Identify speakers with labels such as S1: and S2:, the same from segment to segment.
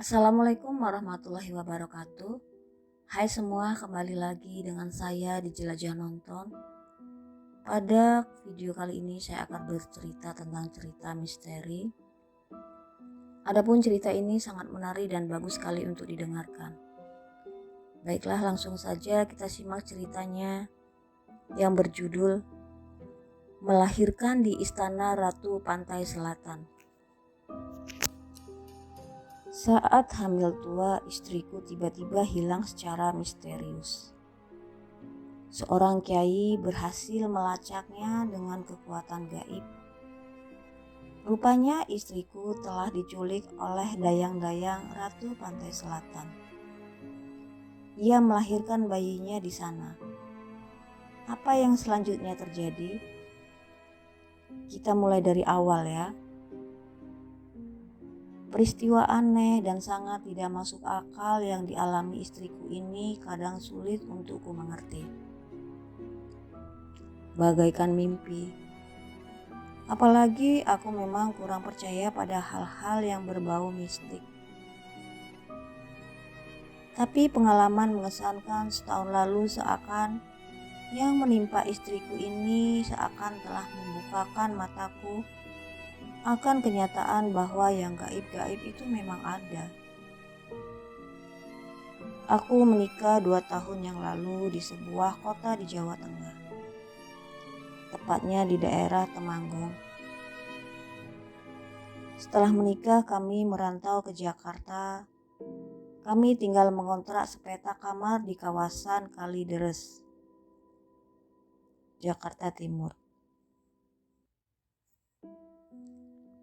S1: Assalamualaikum warahmatullahi wabarakatuh. Hai semua, kembali lagi dengan saya di Jelajah Nonton. Pada video kali ini saya akan bercerita tentang cerita misteri. Adapun cerita ini sangat menarik dan bagus sekali untuk didengarkan. Baiklah, langsung saja kita simak ceritanya yang berjudul Melahirkan di Istana Ratu Pantai Selatan. Saat hamil tua, istriku tiba-tiba hilang secara misterius. Seorang kiai berhasil melacaknya dengan kekuatan gaib. Rupanya istriku telah diculik oleh dayang-dayang Ratu Pantai Selatan. Ia melahirkan bayinya di sana. Apa yang selanjutnya terjadi? Kita mulai dari awal ya. Peristiwa aneh dan sangat tidak masuk akal yang dialami istriku ini kadang sulit untukku mengerti. Bagaikan mimpi. Apalagi aku memang kurang percaya pada hal-hal yang berbau mistik. Tapi pengalaman mengesankan setahun lalu seakan yang menimpa istriku ini seakan telah membukakan mataku akan kenyataan bahwa yang gaib-gaib itu memang ada. Aku menikah 2 tahun yang lalu di sebuah kota di Jawa Tengah, tepatnya di daerah Temanggung. Setelah menikah kami merantau ke Jakarta. Kami tinggal mengontrak sepetak kamar di kawasan Kalideres, Jakarta Timur.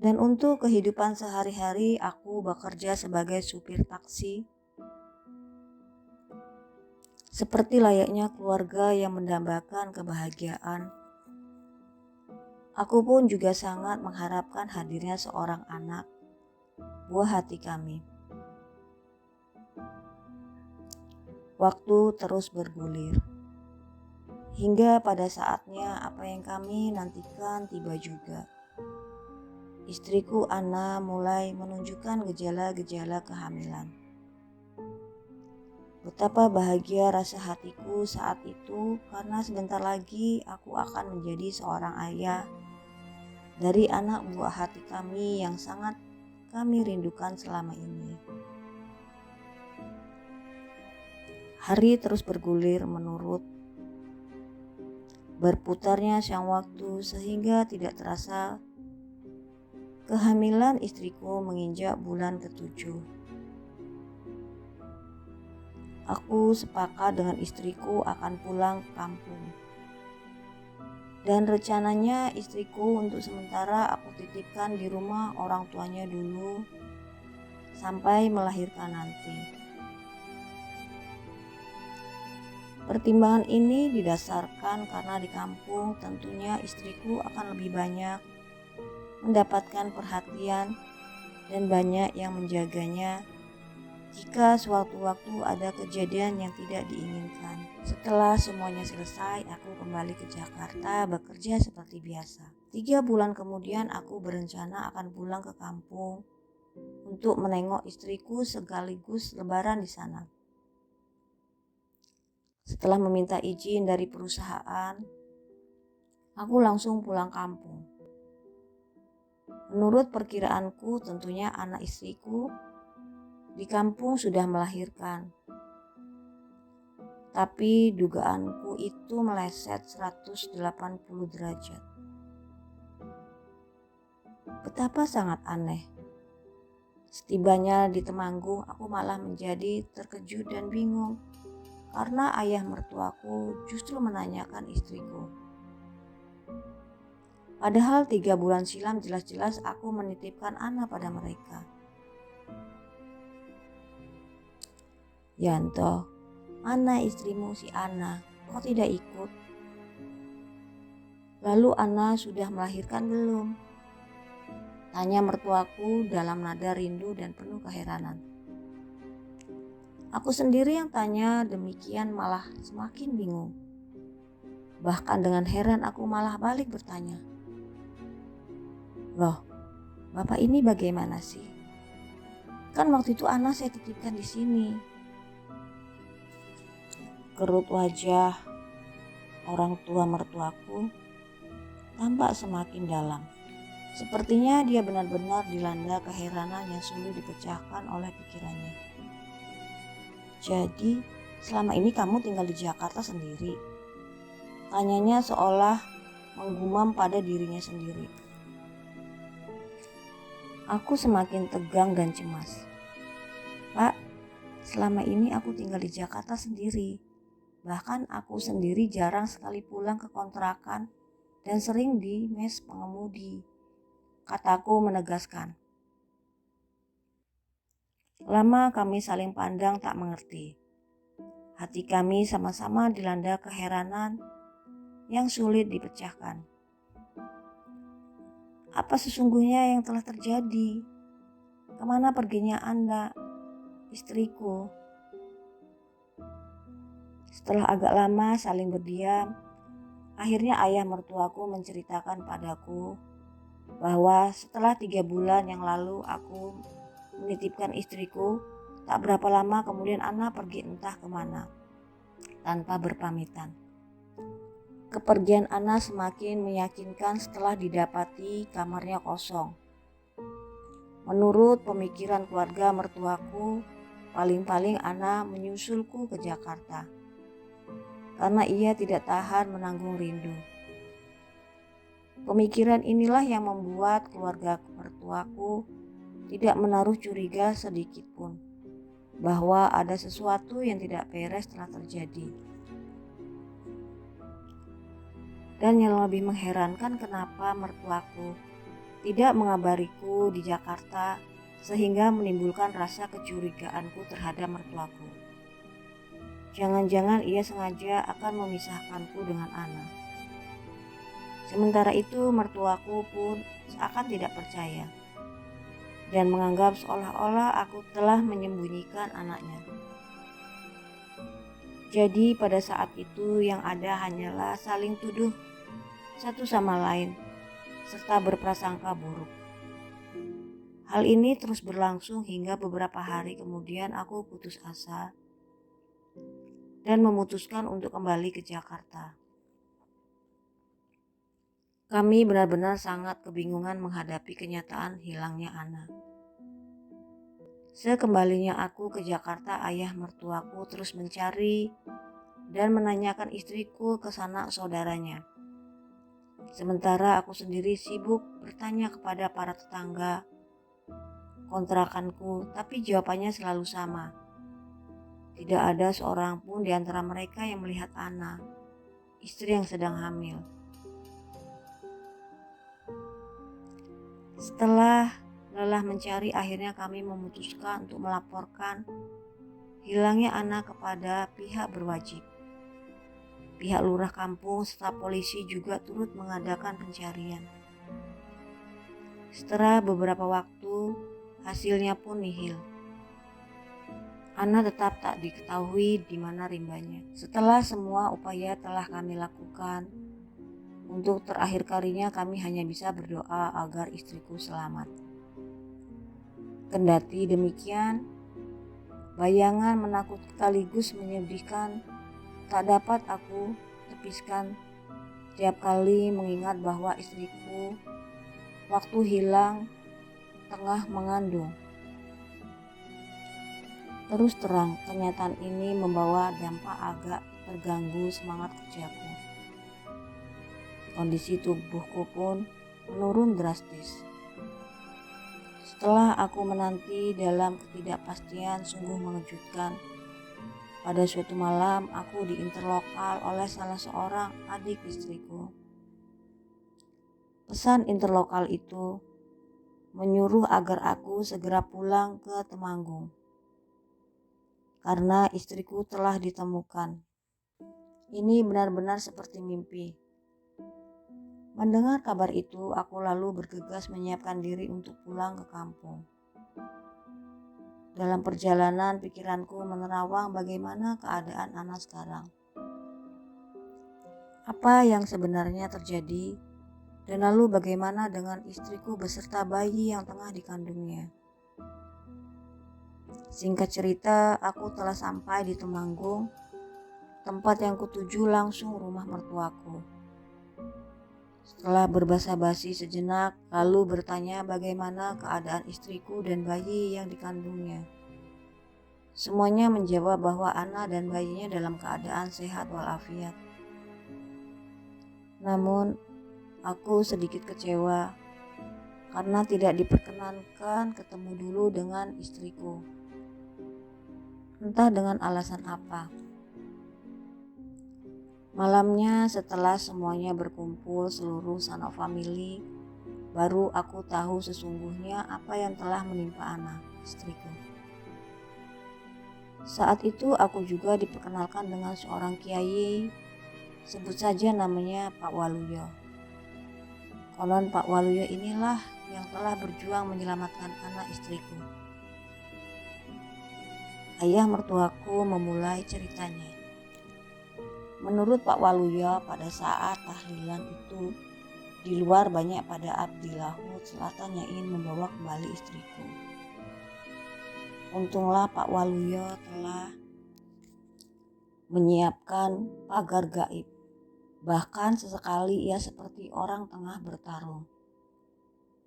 S1: Dan untuk kehidupan sehari-hari aku bekerja sebagai supir taksi. Seperti layaknya keluarga yang mendambakan kebahagiaan. Aku pun juga sangat mengharapkan hadirnya seorang anak, buah hati kami. Waktu terus bergulir. Hingga pada saatnya apa yang kami nantikan tiba juga. Istriku Ana mulai menunjukkan gejala-gejala kehamilan. Betapa bahagia rasa hatiku saat itu karena sebentar lagi aku akan menjadi seorang ayah dari anak buah hati kami yang sangat kami rindukan selama ini. Hari terus bergulir menurut berputarnya siang waktu sehingga tidak terasa kehamilan istriku menginjak bulan ke-7. Aku sepakat dengan istriku akan pulang ke kampung. Dan rencananya istriku untuk sementara aku titipkan di rumah orang tuanya dulu sampai melahirkan nanti. Pertimbangan ini didasarkan karena di kampung tentunya istriku akan lebih banyak mendapatkan perhatian dan banyak yang menjaganya jika suatu waktu ada kejadian yang tidak diinginkan. Setelah semuanya selesai, aku kembali ke Jakarta bekerja seperti biasa. 3 bulan kemudian aku berencana akan pulang ke kampung untuk menengok istriku sekaligus lebaran di sana. Setelah meminta izin dari perusahaan, aku langsung pulang kampung. Menurut perkiraanku tentunya anak istriku di kampung sudah melahirkan. Tapi dugaanku itu meleset 180 derajat. Betapa sangat aneh. Setibanya di Temanggung aku malah menjadi terkejut dan bingung karena ayah mertuaku justru menanyakan istriku. Padahal 3 bulan silam jelas-jelas aku menitipkan Ana pada mereka. Yanto, mana istrimu si Ana? Kok tidak ikut? Lalu Ana sudah melahirkan belum? Tanya mertuaku dalam nada rindu dan penuh keheranan. Aku sendiri yang tanya demikian malah semakin bingung. Bahkan dengan heran aku malah balik bertanya. Loh, bapak ini bagaimana sih? Kan waktu itu Ana saya titipkan di sini. Kerut wajah orang tua mertuaku tampak semakin dalam. Sepertinya dia benar-benar dilanda keheranan yang sulit dipecahkan oleh pikirannya. Jadi, selama ini kamu tinggal di Jakarta sendiri? Tanyanya seolah menggumam pada dirinya sendiri. Aku semakin tegang dan cemas. Pak, selama ini aku tinggal di Jakarta sendiri. Bahkan aku sendiri jarang sekali pulang ke kontrakan dan sering di mes pengemudi, kataku menegaskan. Lama kami saling pandang tak mengerti. Hati kami sama-sama dilanda keheranan yang sulit dipecahkan. Apa sesungguhnya yang telah terjadi? Kemana perginya Anda, istriku? Setelah agak lama saling berdiam, akhirnya ayah mertuaku menceritakan padaku bahwa setelah 3 bulan yang lalu aku menitipkan istriku, tak berapa lama kemudian Ana pergi entah kemana, tanpa berpamitan. Kepergian Ana semakin meyakinkan setelah didapati kamarnya kosong. Menurut pemikiran keluarga mertuaku, paling-paling Ana menyusulku ke Jakarta karena ia tidak tahan menanggung rindu. Pemikiran inilah yang membuat keluarga mertuaku tidak menaruh curiga sedikit pun bahwa ada sesuatu yang tidak beres telah terjadi. Dan yang lebih mengherankan, kenapa mertuaku tidak mengabariku di Jakarta sehingga menimbulkan rasa kecurigaanku terhadap mertuaku. Jangan-jangan ia sengaja akan memisahkanku dengan Ana. Sementara itu mertuaku pun seakan tidak percaya dan menganggap seolah-olah aku telah menyembunyikan anaknya. Jadi pada saat itu yang ada hanyalah saling tuduh satu sama lain serta berprasangka buruk. Hal ini terus berlangsung hingga beberapa hari kemudian aku putus asa dan memutuskan untuk kembali ke Jakarta. Kami benar-benar sangat kebingungan menghadapi kenyataan hilangnya Ana. Sekembalinya aku ke Jakarta, ayah mertuaku terus mencari dan menanyakan istriku ke sanak saudaranya. Sementara aku sendiri sibuk bertanya kepada para tetangga kontrakanku, tapi jawabannya selalu sama. Tidak ada seorang pun di antara mereka yang melihat Ana, istri yang sedang hamil. Setelah lelah mencari, akhirnya kami memutuskan untuk melaporkan hilangnya Ana kepada pihak berwajib. Pihak lurah kampung serta polisi juga turut mengadakan pencarian. Setelah beberapa waktu, hasilnya pun nihil. Ana tetap tak diketahui di mana rimbanya. Setelah semua upaya telah kami lakukan, untuk terakhir kalinya kami hanya bisa berdoa agar istriku selamat. Kendati demikian, bayangan menakutkan sekaligus menyedihkan tak dapat aku tepiskan tiap kali mengingat bahwa istriku waktu hilang tengah mengandung. Terus terang, kenyataan ini membawa dampak agak terganggu semangat kerjaku. Kondisi tubuhku pun menurun drastis. Setelah aku menanti dalam ketidakpastian sungguh mengejutkan, pada suatu malam aku diinterlokal oleh salah seorang adik istriku. Pesan interlokal itu menyuruh agar aku segera pulang ke Temanggung karena istriku telah ditemukan. Ini benar-benar seperti mimpi. Mendengar kabar itu, aku lalu bergegas menyiapkan diri untuk pulang ke kampung. Dalam perjalanan, pikiranku menerawang bagaimana keadaan Ana sekarang. Apa yang sebenarnya terjadi, dan lalu bagaimana dengan istriku beserta bayi yang tengah dikandungnya. Singkat cerita, aku telah sampai di Temanggung, tempat yang kutuju langsung rumah mertuaku. Setelah berbasa-basi sejenak, lalu bertanya bagaimana keadaan istriku dan bayi yang dikandungnya. Semuanya menjawab bahwa Ana dan bayinya dalam keadaan sehat walafiat. Namun, aku sedikit kecewa karena tidak diperkenankan ketemu dulu dengan istriku. Entah dengan alasan apa. Malamnya setelah semuanya berkumpul seluruh sanak famili, baru aku tahu sesungguhnya apa yang telah menimpa Ana, istriku. Saat itu aku juga diperkenalkan dengan seorang kiai, sebut saja namanya Pak Waluyo. Konon Pak Waluyo inilah yang telah berjuang menyelamatkan anak istriku. Ayah mertuaku memulai ceritanya. Menurut Pak Waluyo, pada saat tahlilan itu, di luar banyak pada abdi laut selatan yang ingin membawa kembali istriku. Untunglah Pak Waluyo telah menyiapkan pagar gaib. Bahkan sesekali ia seperti orang tengah bertarung.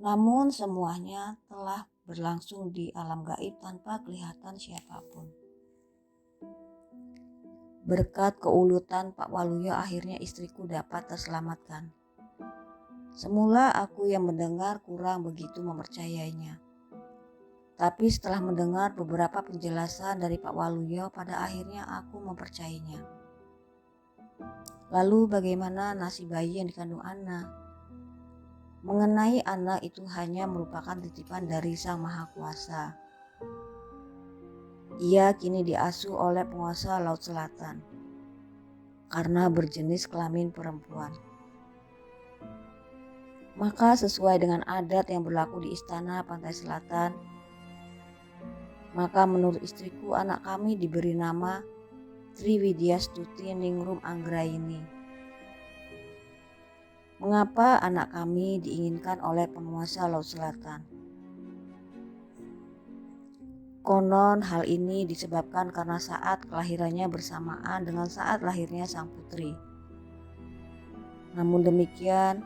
S1: Namun semuanya telah berlangsung di alam gaib tanpa kelihatan siapapun. Berkat keulutan Pak Waluyo, akhirnya istriku dapat terselamatkan. Semula aku yang mendengar kurang begitu mempercayainya. Tapi setelah mendengar beberapa penjelasan dari Pak Waluyo, pada akhirnya aku mempercayainya. Lalu bagaimana nasib bayi yang dikandung Ana? Mengenai anak itu hanya merupakan titipan dari Sang Maha Kuasa. Ia kini diasuh oleh penguasa Laut Selatan karena berjenis kelamin perempuan. Maka sesuai dengan adat yang berlaku di Istana Pantai Selatan, maka menurut istriku anak kami diberi nama Triwidyastuti Ningrum Anggraini. Mengapa anak kami diinginkan oleh penguasa Laut Selatan? Konon hal ini disebabkan karena saat kelahirannya bersamaan dengan saat lahirnya sang putri. Namun demikian,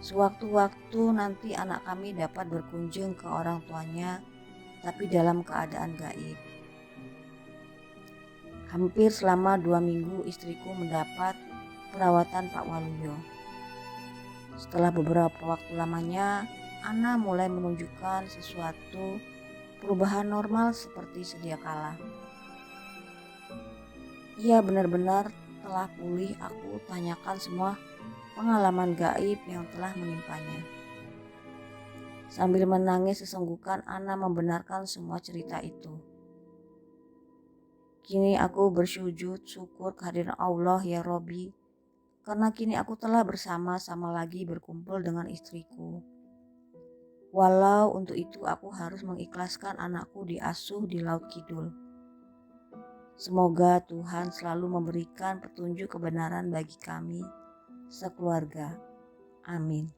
S1: sewaktu-waktu nanti anak kami dapat berkunjung ke orang tuanya, tapi dalam keadaan gaib. Hampir selama 2 minggu istriku mendapat perawatan Pak Waluyo. Setelah beberapa waktu lamanya, Ana mulai menunjukkan sesuatu perubahan normal seperti sedia kala. Ia benar-benar telah pulih. Aku tanyakan semua pengalaman gaib yang telah menimpanya. Sambil menangis sesenggukan, Ana membenarkan semua cerita itu. Kini aku bersujud syukur kehadiran Allah ya Robbi, karena kini aku telah bersama-sama lagi berkumpul dengan istriku. Walau untuk itu aku harus mengikhlaskan anakku diasuh di Laut Kidul. Semoga Tuhan selalu memberikan petunjuk kebenaran bagi kami sekeluarga. Amin.